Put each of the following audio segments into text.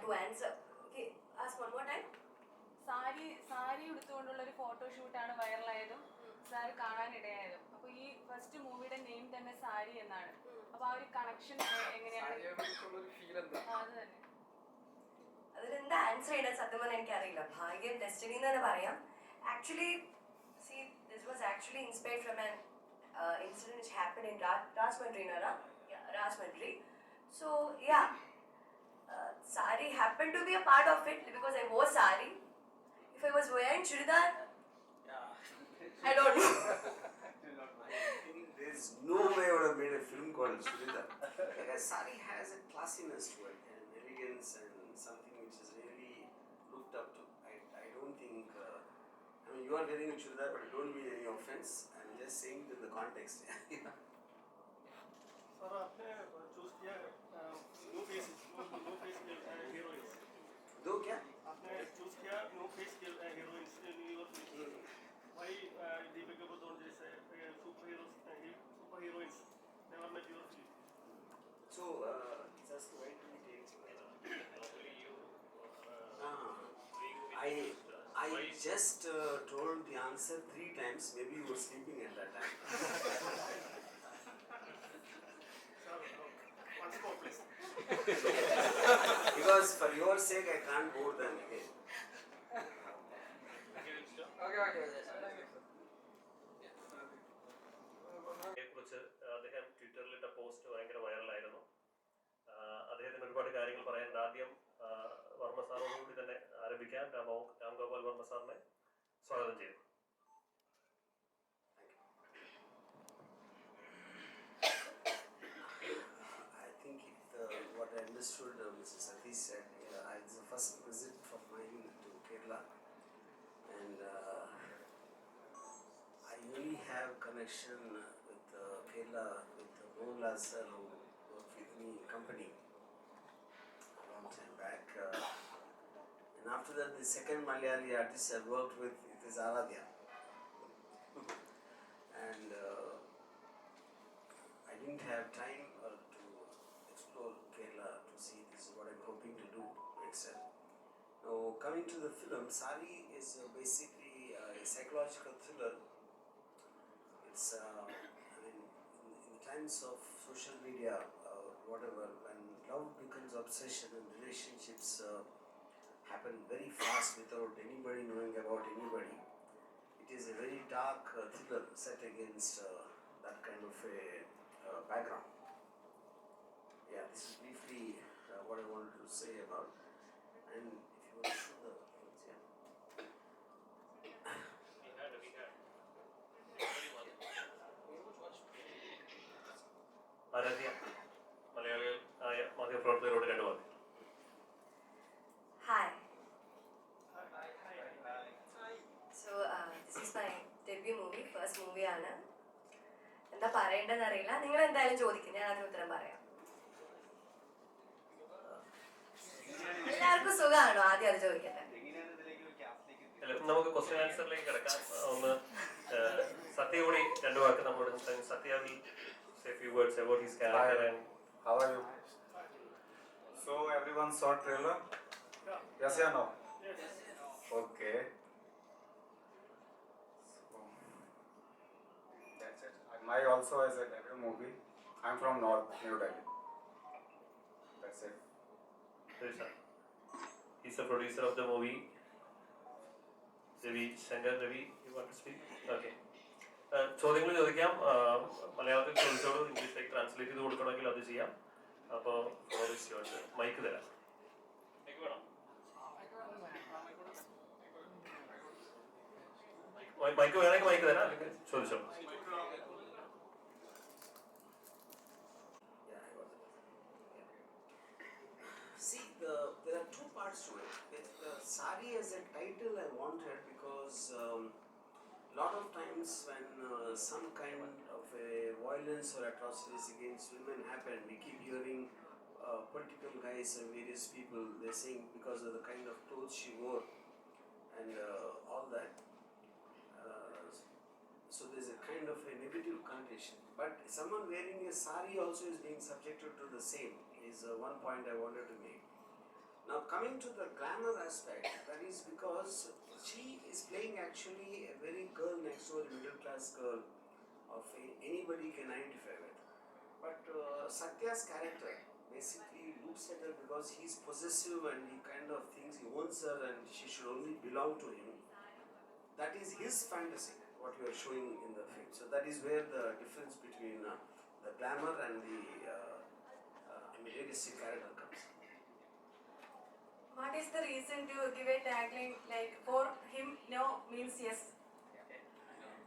to answer. Okay, ask one more time. Saree uduthukondulla oru photo shoot aanu viral ayadum sir kaananidayathum. Appo ee first movie ide name thanne Saree ennaanu. Appo aa oru connection enganeyanu Saree kuറിച്ചുള്ള ഒരു feel എന്താ? adu thanne അതിനെന്താ answer ചെയ്താൽ സത്യം പറഞ്ഞാൽ എനിക്കറിയില്ല. ഭാഗ്യം, destiny എന്ന് തന്നെ പറയാം. Actually, see, this was actually inspired from an incident which happened in Rajmundry, Nara. Yeah, Rajmundry. So, yeah, Saree happened to be a part of it because I wore Saree. If I was wearing churidar, I don't know. I think there's no way I would have made a film called Churidar. Because Saree has a classiness to it, and elegance, and something which is really looked up to. I don't think, I mean, you are wearing a Churidar, but it don't mean any offense. I'm just saying it in the context. Sir आपने choose किया no face heroines दो क्या? आपने choose किया no face heroines in your film why Deepika Padukone जैसे super heroines never met your film So, just why do we take I just told the answer 3 times. Maybe you were sleeping at that time. once more please Because for your sake, I can't bore them again. കുറിച്ച് അദ്ദേഹം ട്വിറ്ററിലിട്ട post ഭയങ്കര വൈറലായിരുന്നു. അദ്ദേഹത്തിന് ഒരുപാട് കാര്യങ്ങൾ പറയാനുണ്ട്. ആദ്യം വർമ്മ സാറോടുകൂടി തന്നെ ആരംഭിക്കാം. രാംഗോപാൽ വർമ്മ സാറിനെ സ്വാഗതം ചെയ്യുന്നു. I think what I understood Mrs. Satish said, it's the first visit of mine to Kerala, and I only have connection with Kerala with Mola sir who worked with me in company a long time back, and after that the second Malayali artist I worked with is Aaradhya, and I didn't have time to explore Kerala to see this is what I'm hoping to do next time. Now coming to the film, Saree is basically a psychological thriller. It's I mean in the times of social media whatever, when love becomes obsession and relationships happen very fast without anybody knowing about anybody, it is a very dark thriller set against that kind of a background. Yeah, this is briefly what I wanted to say about. And if you want to show the films, yeah. Aaradhya മലയാളികളായ മാധ്യമപ്രവർത്തകരോട് രണ്ട് വാക്ക്. Hi. So, this is my debut movie, first movie ആണ്. എന്താ പറയേണ്ടതെന്ന് അറിയില്ല. നിങ്ങൾ എന്തായാലും ചോദിക്കും, ഞാൻ അതിന് ഉത്തരം പറയാം. എല്ലാവർക്കും സുഖമാണോ? ആദ്യം അത് ചോദിക്കട്ടെ. നമുക്ക് ക്വസ്റ്റ്യൻ ആൻസറിലേക്ക് കിടക്കാം. ഒന്ന് സത്യ കൂടി രണ്ട് വാക്ക് നമ്മളോട് സംസാരിക്കും. സത്യ will say a few words about his character. Hi, and how are you? So everyone saw trailer? Yes or no? yes Okay. So that's it. My also is a debut movie. I'm from North New Delhi. That's it. he's the producer of the movie. Devi, Devi, you want to speak? Okay. ചോദ്യങ്ങൾ ചോദിക്കാം. മലയാളത്തിൽ ചോദിച്ചോളൂ, ഇംഗ്ലീഷിലേക്ക് translate ചെയ്ത് കൊടുക്കണമെങ്കിൽ അത് ചെയ്യാം. അപ്പോൾ മൈക്ക് തരാം. മൈക്ക് വേണം? മൈക്ക് വേണമെങ്കിൽ മൈക്ക് തരാം, അല്ലെങ്കിൽ ചോദിച്ചോളൂ. See, there are 2 parts to it. Saree as a title I wanted because lot of times when some kind of a violence or atrocities against women happen, we keep hearing political guys and various people, they're saying because of the kind of clothes she wore and all that. So there's a kind of a negative connotation. But someone wearing a saree also is being subjected to the same, is one point I wanted to make. Now coming to the glamour aspect, that is because she is playing actually a very girl next door, middle class girl of anybody can identify with. But Satya's character basically looks at her because he's possessive and he kind of thinks he owns her and she should only belong to him. That is his fantasy, what you are showing in the film. So that is where the difference between the glamour and the realistic character comes. What is the reason to give a tagline like for him no means yes?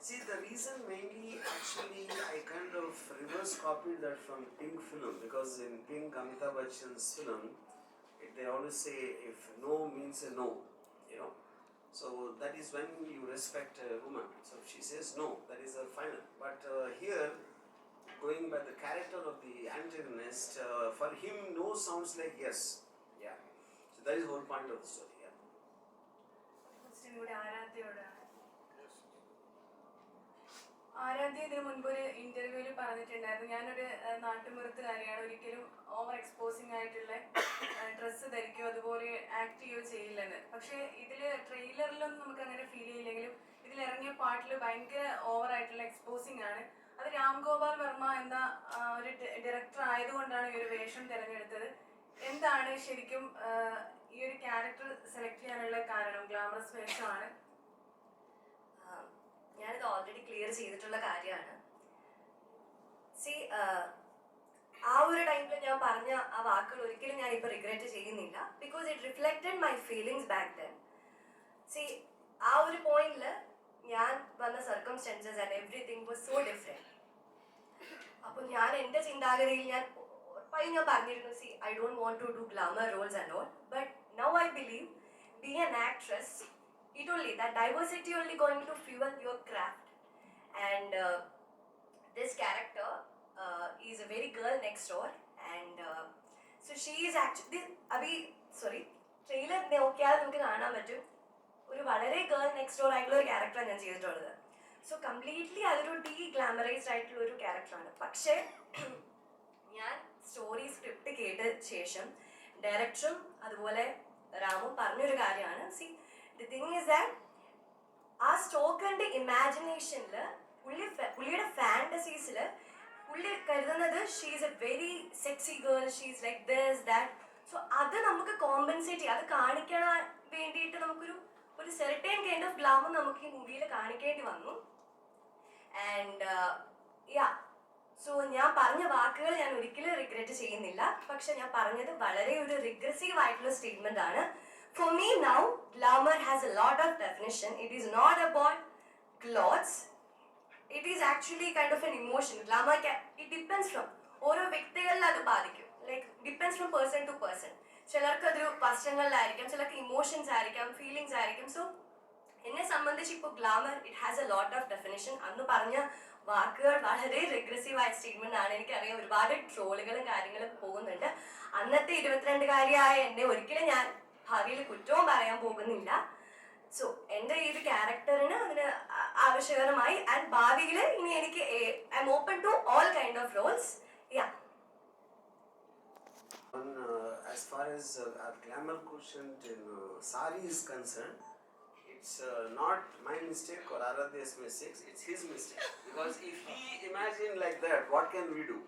See, the reason mainly actually I kind of reverse copied that from Pink film, because in Pink, Amitabh Bachchan's film, they always say if no means a no, you know. So that is when you respect a woman. So if she says no, that is her final. But here, going by the character of the antagonist, for him no sounds like yes. Yeah. So that is the whole point of the story. Yeah. Question കൂടി ആരാധ്യയോടാണ്. ആരാധ്യ ഇതിനു മുൻപ് ഒരു ഇന്റർവ്യൂവിൽ പറഞ്ഞിട്ടുണ്ടായിരുന്നു, ഞാനൊരു നാട്ടുമ്പുറത്തുകാരിയാണ്, ഒരിക്കലും over exposing ആയിട്ടുള്ള dress ധരിക്കുകയോ അതുപോലെ ആക്ട് ചെയ്യുകയോ ചെയ്യില്ലെന്ന്. പക്ഷേ ഇതിൽ ട്രെയിലറിലൊന്നും നമുക്ക് അങ്ങനെ ഫീൽ ചെയ്യില്ലെങ്കിലും ഇതിലിറങ്ങിയ പാട്ടിൽ ഭയങ്കര ഓവർ ആയിട്ടുള്ള എക്സ്പോസിംഗ് ആണ്. അത് രാം ഗോപാൽ വർമ്മ എന്ന ഒരു ഡയറക്ടർ ആയതുകൊണ്ടാണ് ഈ ഒരു വേഷം തിരഞ്ഞെടുത്തത്. എന്താണ് ശരിക്കും ഈ ഒരു ക്യാരക്ടർ സെലക്ട് ചെയ്യാനുള്ള കാരണം? ഗ്ലാമറസ് വേഷമാണ്. ഞാനിത് ഓൾറെഡി ക്ലിയർ ചെയ്തിട്ടുള്ള കാര്യമാണ്. സി ആ ഒരു ടൈമിൽ ഞാൻ പറഞ്ഞ ആ വാക്കുകൾ ഒരിക്കലും ഞാൻ ഇപ്പോൾ റിഗ്രറ്റ് ചെയ്യുന്നില്ല, because it reflected my feelings back then. See ആ ഒരു പോയിന്റിൽ ഞാൻ വന്ന circumstances and everything was so different. അപ്പോൾ ഞാൻ എൻ്റെ ചിന്താഗതിയിൽ ഞാൻ ഉറപ്പായും ഞാൻ പറഞ്ഞിരുന്നു, see I don't want to do glamour roles and all, but now I believe being an actress, it only that diversity only going to fuel your craft. And this character is a very girl next door, and so she is actually trailer നോക്കിയാൽ നമുക്ക് കാണാൻ പറ്റും ഒരു വളരെ girl next door ആയിട്ടുള്ള ഒരു ക്യാരക്ടറാണ് ഞാൻ ചെയ്തിട്ടുള്ളത്. സോ കംപ്ലീറ്റ്ലി അതൊരു ഗ്ലാമറൈസ്ഡ് ആയിട്ടുള്ള ഒരു ക്യാരക്ടറാണ്. പക്ഷേ ഞാൻ സ്റ്റോറി സ്ക്രിപ്റ്റ് കേട്ട ശേഷം ഡയറക്ടറും അതുപോലെ രാമും പറഞ്ഞൊരു കാര്യമാണ്, C the thing is that ആ സ്റ്റോക്കറിന്റെ ഇമാജിനേഷനിൽ പുള്ളിയുടെ ഫാന്റസീസിൽ പുള്ളി കരുതുന്നത് she is A very sexy girl, she is like this that. So അത് നമുക്ക് കോമ്പൻസേറ്റ് ചെയ്യാം, അത് കാണിക്കാൻ വേണ്ടിയിട്ട് നമുക്കൊരു സെർട്ടൈൻ കൈൻഡ് ഓഫ് ഗ്ലാമർ നമുക്ക് ഈ മൂവിയിൽ കാണിക്കേണ്ടി വന്നു. ആൻഡ് യാ, സോ ഞാൻ പറഞ്ഞ വാക്കുകൾ ഞാൻ ഒരിക്കലും റിഗ്രറ്റ് ചെയ്യുന്നില്ല. പക്ഷെ ഞാൻ പറഞ്ഞത് വളരെ ഒരു റിഗ്രസീവ് ആയിട്ടുള്ള സ്റ്റേറ്റ്മെന്റ് ആണ്. For me now, glamour has a lot of definition. It is not about clothes. It is actually kind of an emotion. Glamour it depends from ഓരോ വ്യക്തികളിൽ അത് ബാധിക്കും. Like depends from person to person. ചിലർക്ക് അതൊരു വസ്ത്രങ്ങളിലായിരിക്കാം, ചിലർക്ക് emotions ആയിരിക്കാം, feelings ആയിരിക്കും. So എന്നെ സംബന്ധിച്ച് ഇപ്പോൾ glamour it has a lot of definition. അന്ന് പറഞ്ഞ വാക്കുകൾ വളരെ റിഗ്രസീവ് ആയ സ്റ്റേറ്റ്മെന്റ് ആണ്. എനിക്കറിയാം ഒരുപാട് ട്രോളുകളും കാര്യങ്ങളും പോകുന്നുണ്ട്. അന്നത്തെ 22-കാരിയായ എന്നെ ഒരിക്കലും ഞാൻ ഭാവിയിൽ കുറ്റവും പറയാൻ പോകുന്നില്ല. സോ എൻ്റെ ഈ ഒരു ക്യാരക്ടറിന് അതിന് ആവശ്യകരമായി ആൻഡ് ഭാവിയിൽ ഇനി എനിക്ക് I am open to all kind of roles. Yeah. As far as our glamour quotient in Saree is concerned, it's not my mistake or Aradhya's mistake, it's his mistake. Because if he imagined like that, what can we do?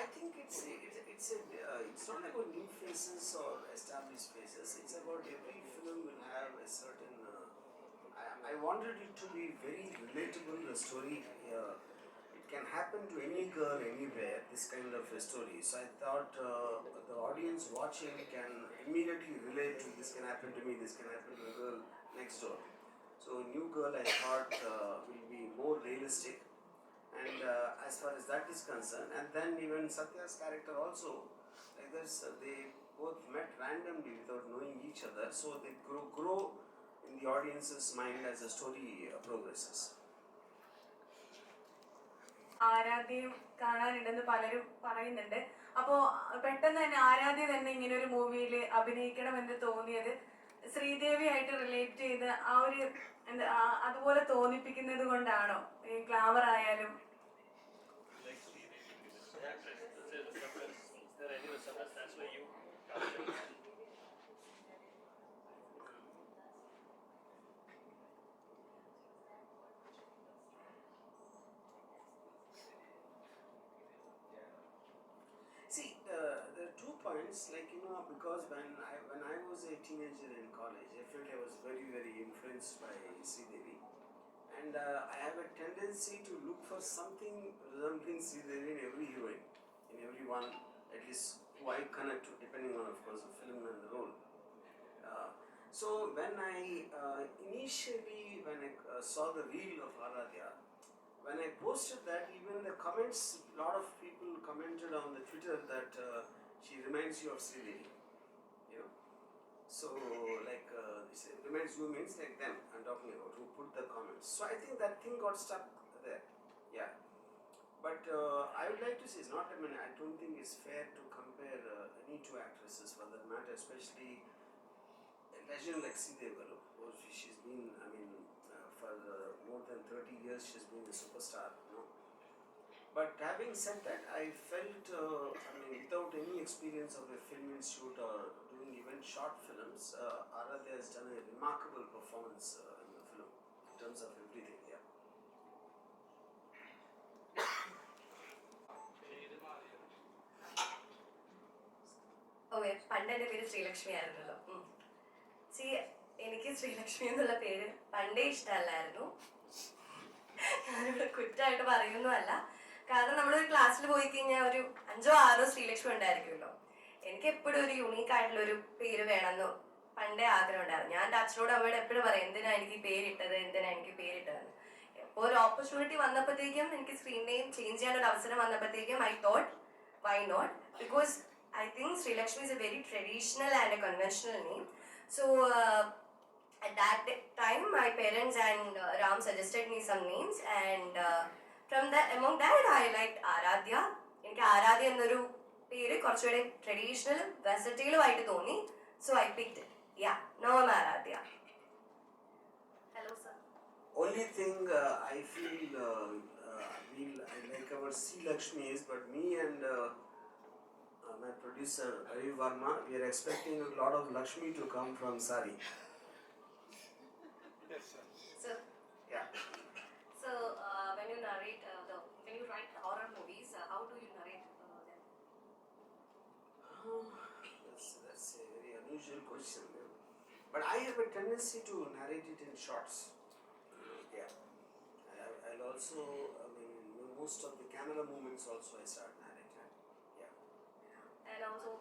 I think it's not about new faces or established faces. It's about every film will have a certain. I wanted it to be very relatable. The story it can happen to any girl anywhere. This kind of a story. So I thought the audience watching can immediately relate to this. Can happen to me. This can happen to the girl next door. So new girl I thought will be more realistic. And as far as that is concerned, and then even Satya's character also, like this, they both met randomly without knowing each other, so they grow in the audience's mind as the story progresses. ആരാധ്യയും കാണാനുണ്ടെന്ന് പലരും പറയുന്നുണ്ട്. അപ്പോൾ പെട്ടെന്ന് തന്നെ ആരാധ്യ തന്നെ ഇങ്ങനെ ഒരു മൂവിയിൽ അഭിനയിക്കണമെന്ന് തോന്നിയത് ശ്രീദേവിയായിട്ട് റിലേറ്റ് ചെയ്ത് ആ ഒരു എന്താ അതുപോലെ തോന്നിപ്പിക്കുന്നത് കൊണ്ടാണോ? ഈ ഗ്ലാമർ ആയാലും Like Saree, is there any resemblance? That's why you cast it. See, there are 2 points. Like because when I was a teenager in college, I felt I was very influenced by Devi, and I have a tendency to look for something resembling Devi in every heroine, in everyone, at least who I connect to, depending on, of course, the film and the role. So when I initially saw the reel of Aradhya, when I posted that, even the comments, a lot of people commented on the Twitter that she reminds you of Sridevi, So like reminds you means like them I'm talking about, who put the comments. So I think that thing got stuck there. Yeah. But I would like to say, it's not, I don't think it's fair to compare any two actresses for that matter, especially a legend like Sridevi. She's been, for more than 30 years she's been a superstar, But having said that, I felt, without any experience of a film institute or doing even short films, Aradhya has done a remarkable performance in the film in terms of everything. Yeah. Okay, പണ്ട് എൻ്റെ പേര് ശ്രീലക്ഷ്മി ആയിരുന്നല്ലോ. എനിക്ക് ശ്രീലക്ഷ്മി എന്നുള്ള പേര് പണ്ടേ ഇഷ്ടമല്ലായിരുന്നു. ഞാനിവിടെ കുറ്റമായിട്ട് പറയുന്നതല്ല, കാരണം നമ്മളൊരു ക്ലാസ്സിൽ പോയി കഴിഞ്ഞാൽ ഒരു 5 or 6 ശ്രീലക്ഷ്മി ഉണ്ടായിരിക്കുമല്ലോ. എനിക്ക് എപ്പോഴും ഒരു യുണീക്ക് ആയിട്ടുള്ളൊരു പേര് വേണമെന്ന് പണ്ടേ ആഗ്രഹം ഉണ്ടായിരുന്നു. ഞാൻ അച്ഛനോട് അമ്മയോട് എപ്പോഴും പറയും, എന്തിനാ എനിക്ക് പേരിട്ടതെന്ന്. അപ്പോൾ ഒരു ഓപ്പർച്യൂണിറ്റി വന്നപ്പോഴത്തേക്കും, എനിക്ക് സ്ക്രീൻ നെയിം ചേഞ്ച് ചെയ്യാനൊരു അവസരം വന്നപ്പോഴത്തേക്കും I thought why not, because I think Sri Lakshmi is a very traditional and a conventional name. So at that time, my parents and Ram suggested me some names, and among that, I liked Aaradhya. എനിക്ക് ആരാധ്യ എന്നൊരു പേര് കുറച്ചുകൂടെ ട്രഡീഷണലും വെർസറ്റൈലും ആയിട്ട് തോന്നി. So I picked it. Yeah, now I'm Aaradhya. Hello, sir. Only thing I feel I like our Sri Lakshmi is, but me and my producer Ravi Varma, we are expecting a lot of Lakshmi to come from Saree. Yes, sir. So Yeah. So when you narrate when you write horror movies, how do you narrate them? That's a very unusual question. But I have a tendency to narrate it in shots. Yeah. I'll also, most of the camera movements also I start narrating. And also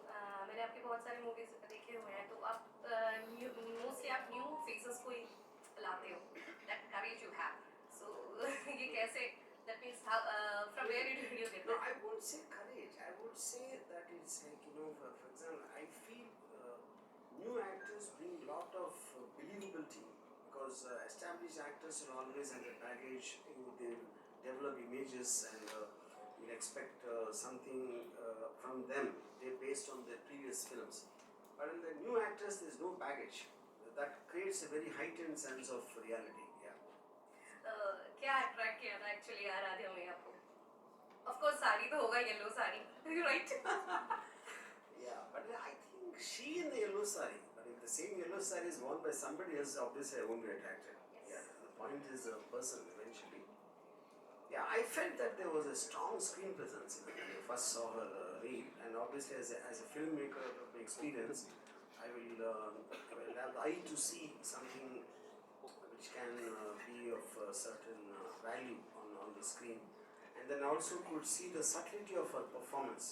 मैंने आपकी बहुत सारी movies देखे हुए हैं, तो आप mostly आप न्यू फेसेस को ही लाते हो. That courage you have. So ये कैसे? That means how, from where did you get No, that? I won't say courage. I would say that it's like, for example, I feel new actors bring a lot of believability, because established actors will always have a baggage. They develop images, and you'll expect something from them. They're based on their previous films. But in the new actors, there's no baggage. That creates a very heightened sense of reality. Yeah. क्या attract किया था actually Aaradhya में आपको? Of course sari तो होगा, yellow sari, right? Yeah, but I think she in the yellow saree, but if the same yellow saree is worn by somebody else, obviously I won't be attracted. Yes. Yeah, the point is the person eventually. Yeah, I felt that there was a strong screen presence when I first saw her reel, and obviously as a filmmaker of my experience, I will have the eye to see something which can be of certain value on the screen, and then also could see the subtlety of her performance.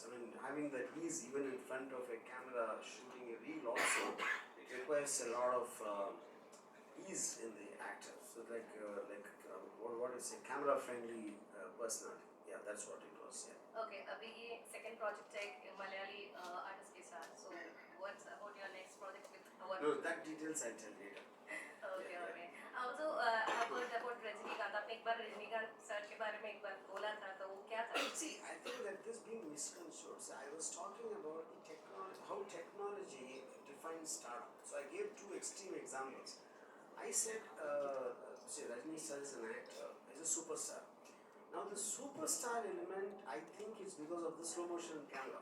Having that ease even in front of a camera shooting a reel also, it requires a lot of ease in the actor. So what is a camera friendly personality. Yeah, that's what it was. Yeah. Okay, अभी ये second project है Malayali artist के साथ. So what's about your next project with our? No, that details I'll tell later. Okay, okay. Also, I heard about Rajinikanth. आपने एक बार Rajinikanth sir के बारे में एक बार बोला था, तो how technology defines stardom. So I gave two extreme examples. I said, say Rajni sir is an actor, is a superstar. Now the superstar element, I think, is because of the slow motion camera.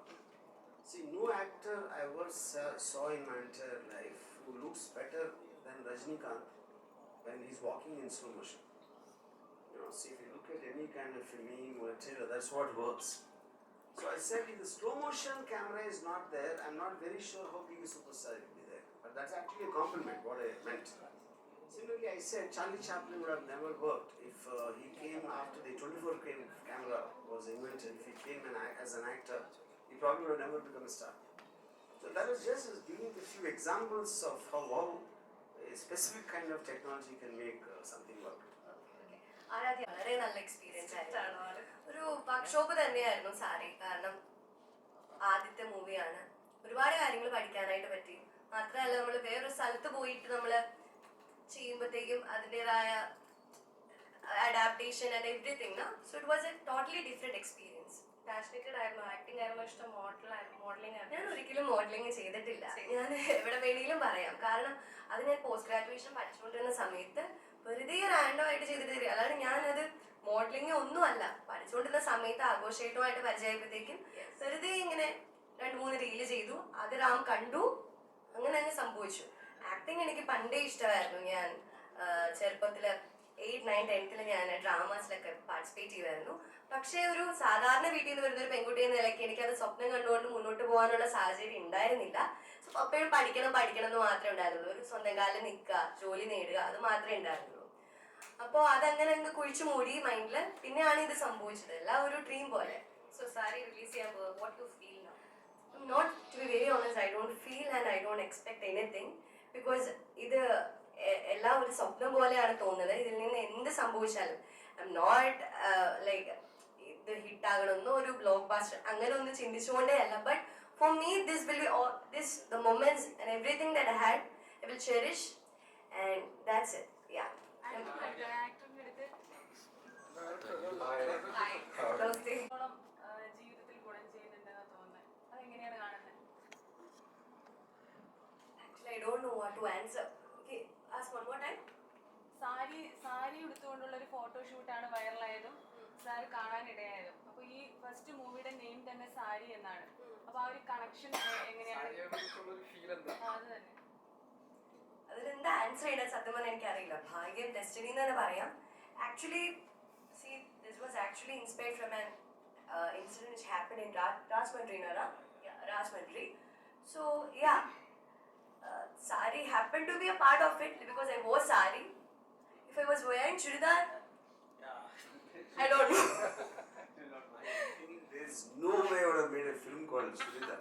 See, no actor I ever saw in my entire life who looks better than Rajnikant when he's walking in slow motion. You know, see, if you look at any kind of filming or trailer, that's what works. So I said, if the slow motion camera is not there, I'm not very sure how big a superstar will be there. But that's actually a compliment, what I meant. Similarly, I said Charlie Chaplin would have never worked if he came after the 24 frame camera was invented. If he came as an actor, he probably would have never become a star. So that was just giving a few examples of how a specific kind of technology can make something work. Aaradhya വളരെ നല്ല experience ആയിരുന്നു. ഒരു workshop തന്നെയായിരുന്നു സാരി. കാരണം ആദ്യത്തെ മൂവിയാണ്, ഒരുപാട് കാര്യങ്ങൾ പഠിക്കാനായിട്ട് പറ്റി. മാത്രമല്ല നമ്മൾ വേറൊരു സ്ഥലത്ത് പോയിട്ട് നമ്മൾ ചെയ്യുമ്പോഴത്തേക്കും അതിൻ്റെതായ adaptation and everything. So it was a totally different experience. Passionated ആയിരുന്നു, ആക്ടിംഗ് ആയിരുന്നു ഇഷ്ടം, മോഡലിംഗ് ആയിരുന്നു. ഞാൻ ഒരിക്കലും മോഡലിംഗ് ചെയ്തിട്ടില്ല. ഞാൻ എവിടെ വേണമെങ്കിലും പറയാം. കാരണം അത് ഞാൻ പോസ്റ്റ് ഗ്രാജുവേഷൻ പഠിച്ചുകൊണ്ടിരുന്ന സമയത്ത് വെറുതെ റാൻഡം ആയിട്ട് ചെയ്തിട്ട് തരിക. അല്ലാതെ ഞാനത് മോഡലിംഗ് ഒന്നുമല്ല. പഠിച്ചുകൊണ്ടിരുന്ന സമയത്ത് ആഘോഷമായിട്ടുമായിട്ട് പരിചയപ്പോഴത്തേക്കും വെറുതെ ഇങ്ങനെ 2-3 റീല് ചെയ്തു, അത് റാം കണ്ടു, അങ്ങനെ അങ്ങ് സംഭവിച്ചു. ആക്ടിങ് എനിക്ക് പണ്ടേ ഇഷ്ടമായിരുന്നു. ഞാൻ ചെറുപ്പത്തിൽ 8, 9, 10th ഞാൻ ഡ്രാമാസിലൊക്കെ പാർട്ടിസിപ്പേറ്റ് ചെയ്യുമായിരുന്നു. പക്ഷേ ഒരു സാധാരണ വീട്ടിൽ നിന്ന് വരുന്ന ഒരു പെൺകുട്ടി എന്ന നിലയ്ക്ക് എനിക്കത് സ്വപ്നം കണ്ടുകൊണ്ട് മുന്നോട്ട് പോകാനുള്ള സാഹചര്യം ഉണ്ടായിരുന്നില്ല. എപ്പോഴും പഠിക്കണം എന്ന് മാത്രമേ ഉണ്ടായിരുന്നുള്ളൂ. ഒരു സ്വന്തം കാലിൽ നിൽക്കുക, ജോലി നേടുക, അത് മാത്രമേ ഉണ്ടായിരുന്നുള്ളൂ. അപ്പോൾ അതങ്ങനെ അങ്ങ് കുഴിച്ചു മൂടി മൈൻഡിൽ. പിന്നെയാണ് ഇത് സംഭവിച്ചത്, എല്ലാം ഒരു ഡ്രീം പോലെ. സോ സാരി റിലീസ് ചെയ്യുമ്പോൾ what you feel now? Not to be very honest, I don't feel and I don't expect anything because ഇത് എല്ലാം ഒരു സ്വപ്നം പോലെയാണ് തോന്നുന്നത്. ഇതിൽ നിന്ന് എന്ത് സംഭവിച്ചാലും ഐ എം നോട്ട് ലൈക്ക് ഇത് ഹിറ്റ് ആകണമെന്നോ ഒരു ബ്ലോക്ക് ബാസ്റ്റർ അങ്ങനെ ഒന്നും ചിന്തിച്ചുകൊണ്ടേ അല്ല. But for me this will be all this the moments and everything that I had I will cherish and that's it. Yeah. ജീവിതത്തിൽ ഗുണം ചെയ്യുന്നുണ്ടെന്ന് തോന്നുന്നത്, അതെങ്ങനെയാണ് കാണുന്നത്? Actually, I don't know what to answer. Okay, ask one more time. Sari എടുത്തുകൊണ്ടുള്ള ഒരു ഫോട്ടോഷൂട്ടാണ് വൈറലായതും sir കാണാനിടയായതും. അപ്പോൾ ഈ first മൂവിയുടെ നെയിം തന്നെ സാരി എന്നാണ്. അപ്പോൾ ആ ഒരു കണക്ഷൻ എങ്ങനെയാണ്? അത് തന്നെ അതിലെന്താ ആൻസർ ചെയ്യണം സത്യം പറഞ്ഞാൽ എനിക്കറിയില്ല. ഭാഗ്യം, ഡെസ്റ്റിനി എന്ന് തന്നെ പറയാം. Actually see, this was actually inspired from an incident which happened in Rajmundry, Nara. Yeah, Rajmundry. So yeah, Saree happened to be a part of it because I wore Saree. If I was wearing chudidar, I don't know. I think there's no way I would have made a film called Chudidar.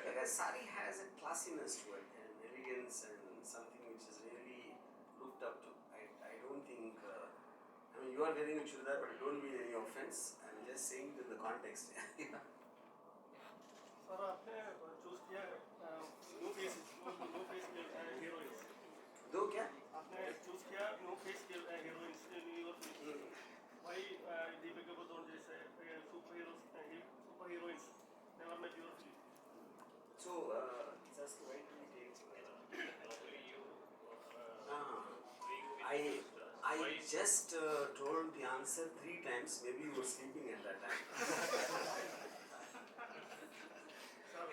Because Saree has a classiness to it, and elegance, and something which is really looked up to. I don't think. I mean, you are wearing a chudidar, but it don't mean any offense. I'm just saying it in the context. Sir आपने choose किया no face heroines. दो क्या? आपने choose किया no face heroines in your film. Why Deepika Padukone जैसे super heroines never met your film? So, just why do we take? I just told the answer 3 times. Maybe you were sleeping at that time. Sir,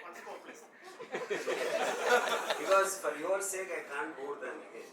once more please. Because for your sake, I can't bore them again.